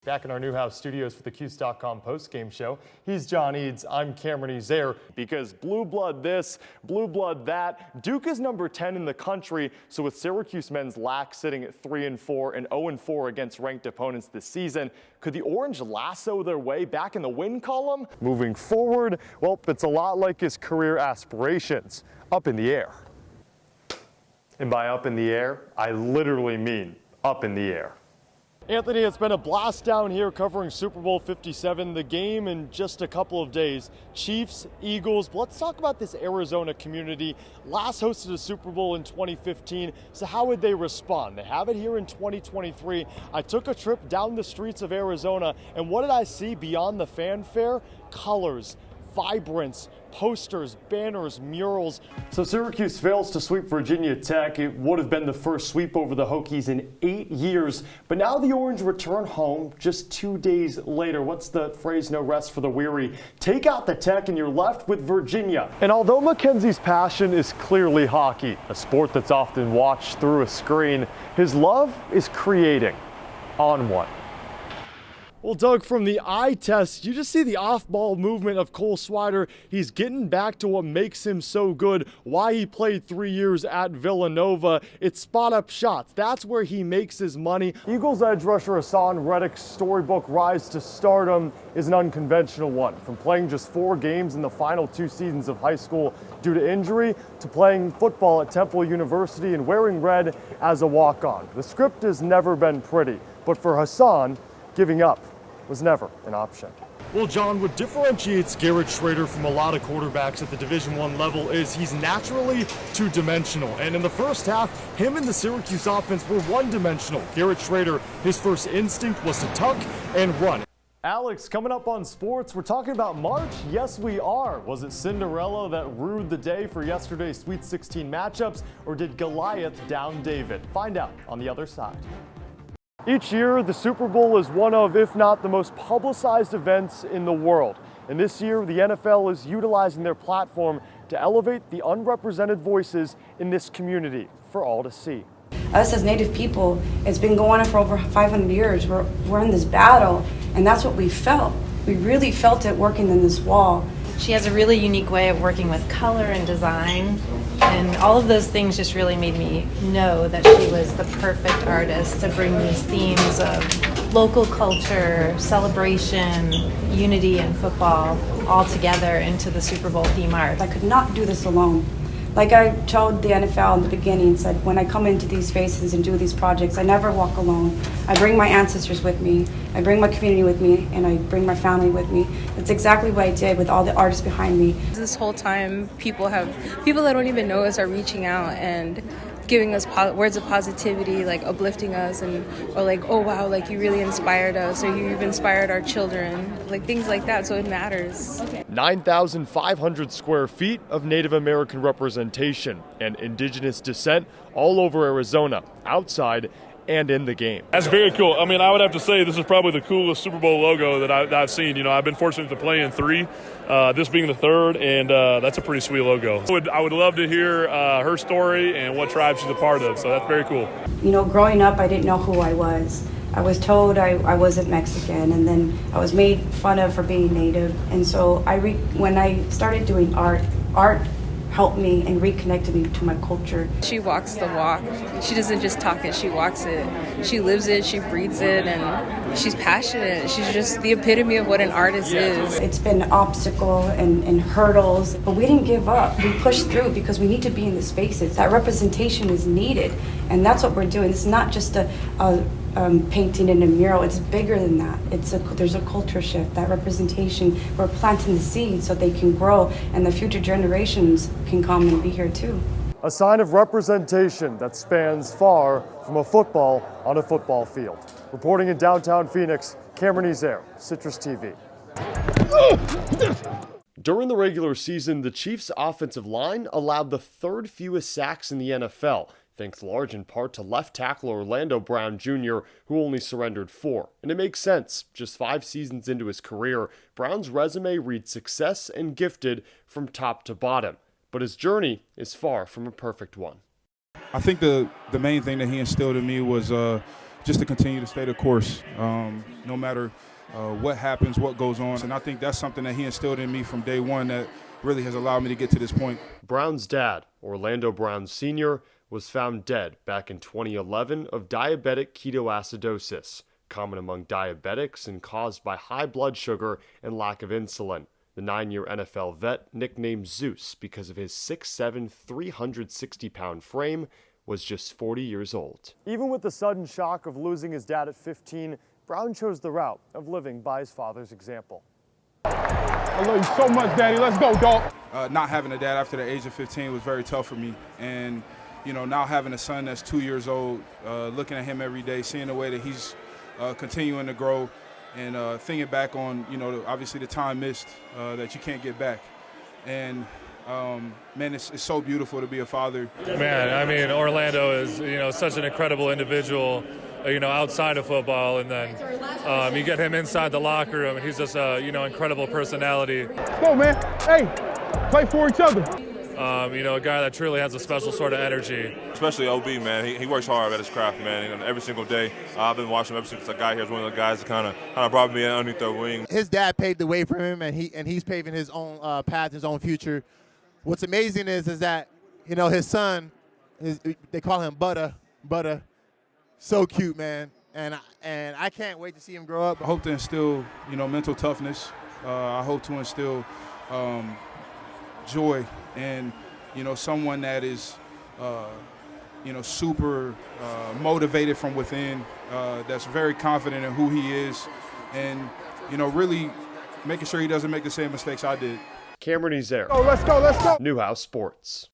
Back in our Newhouse studios for the Cuse.com post-game show, he's John Eads, I'm Cameron Ezeir. Because blue blood this, blue blood that, Duke is number 10 in the country, so with Syracuse men's lack sitting at 3-4 and 0-4 against ranked opponents this season, could the Orange lasso their way back in the win column? Moving forward, well, it's a lot like his career aspirations, up in the air. And by up in the air, I literally mean up in the air. Anthony, it's been a blast down here covering Super Bowl 57, the game in just a couple of days. Chiefs, Eagles, but let's talk about this Arizona community. Last hosted a Super Bowl in 2015, so how would they respond? They have it here in 2023. I took a trip down the streets of Arizona, and what did I see beyond the fanfare? Colors, vibrance, posters, banners, murals. So Syracuse fails to sweep Virginia Tech. It would have been the first sweep over the Hokies in 8 years, but now the Orange return home just 2 days later. What's the phrase, no rest for the weary? Take out the Tech and you're left with Virginia. And although Mackenzie's passion is clearly hockey, a sport that's often watched through a screen, his love is creating on one. Well, Doug, from the eye test, you just see the off-ball movement of Cole Swider. He's getting back to what makes him so good, why he played 3 years at Villanova. It's spot-up shots. That's where he makes his money. Eagles edge rusher Hassan Reddick's storybook rise to stardom is an unconventional one. From playing just 4 games in the final 2 seasons of high school due to injury, to playing football at Temple University and wearing red as a walk-on. The script has never been pretty, but for Hassan, giving up was never an option. Well, John, what differentiates Garrett Schrader from a lot of quarterbacks at the Division I level is he's naturally two-dimensional. And in the first half, him and the Syracuse offense were one-dimensional. Garrett Schrader, his first instinct was to tuck and run. Alex, coming up on sports, we're talking about March. Yes, we are. Was it Cinderella that ruled the day for yesterday's Sweet 16 matchups, or did Goliath down David? Find out on the other side. Each year, the Super Bowl is one of, if not the most publicized events in the world. And this year, the NFL is utilizing their platform to elevate the unrepresented voices in this community for all to see. Us as Native people, it's been going on for over 500 years. We're in this battle, and that's what we felt. We really felt it working in this wall. She has a really unique way of working with color and design, and all of those things just really made me know that she was the perfect artist to bring these themes of local culture, celebration, unity, and football all together into the Super Bowl theme art. I could not do this alone. Like I told the NFL in the beginning, said when I come into these spaces and do these projects, I never walk alone. I bring my ancestors with me, I bring my community with me, and I bring my family with me. That's exactly what I did with all the artists behind me. This whole time, people that don't even know us are reaching out and giving us words of positivity, like uplifting us, or like, oh wow, like you really inspired us, or you've inspired our children, like things like that, so it matters. 9,500 square feet of Native American representation and indigenous descent all over Arizona, outside and in the game. That's very cool. I mean, I would have to say this is probably the coolest Super Bowl logo that I've seen. You know, I've been fortunate to play in 3, this being the 3rd, and that's a pretty sweet logo. I would love to hear her story and what tribe she's a part of, so that's very cool. You know, growing up, I didn't know who I was. I was told I wasn't Mexican, and then I was made fun of for being Native. And so when I started doing art helped me and reconnected me to my culture. She walks the walk. She doesn't just talk it, she walks it. She lives it, she breathes it, and she's passionate. She's just the epitome of what an artist is. It's been obstacle and hurdles, but we didn't give up. We pushed through because we need to be in the spaces. That representation is needed, and that's what we're doing. It's not just a painting in a mural. It's bigger than that. There's a culture shift. That representation, we're planting the seeds so they can grow, and the future generations can come and be here too. A sign of representation that spans far from a football on a football field. Reporting in downtown Phoenix, Cameron Ezeir, Citrus TV. During the regular season, the Chiefs' offensive line allowed the 3rd fewest sacks in the NFL, thanks large in part to left tackle Orlando Brown Jr., who only surrendered 4. And it makes sense. Just 5 seasons into his career, Brown's resume reads success and gifted from top to bottom. But his journey is far from a perfect one. I think the main thing that he instilled in me was just to continue to stay the course, no matter what happens, what goes on. And I think that's something that he instilled in me from day one that really has allowed me to get to this point. Brown's dad, Orlando Brown Sr., was found dead back in 2011 of diabetic ketoacidosis, common among diabetics and caused by high blood sugar and lack of insulin. The 9-year NFL vet, nicknamed Zeus because of his 6'7", 360-pound frame, was just 40 years old. Even with the sudden shock of losing his dad at 15, Brown chose the route of living by his father's example. I love you so much, Daddy. Let's go, dog. Not having a dad after the age of 15 was very tough for me. And, now having a son that's 2 years old, looking at him every day, seeing the way that he's continuing to grow, and thinking back on, obviously the time missed that you can't get back. And, man, it's so beautiful to be a father. Man, I mean, Orlando is, such an incredible individual, outside of football. And then you get him inside the locker room, and he's just a, incredible personality. Go, man. Hey, play for each other. A guy that truly has a special sort of energy. Especially OB, man. He works hard at his craft, man, every single day. I've been watching him ever since I got here. He's one of the guys that kind of brought me in underneath their wing. His dad paved the way for him, and he's paving his own path, his own future. What's amazing is that, his son, they call him Butter, so cute, man. And I can't wait to see him grow up. I hope to instill, mental toughness. I hope to instill joy and, someone that is, super motivated from within, that's very confident in who he is, and, really making sure he doesn't make the same mistakes I did. Cameron Ezeir. Oh, let's go. Newhouse Sports.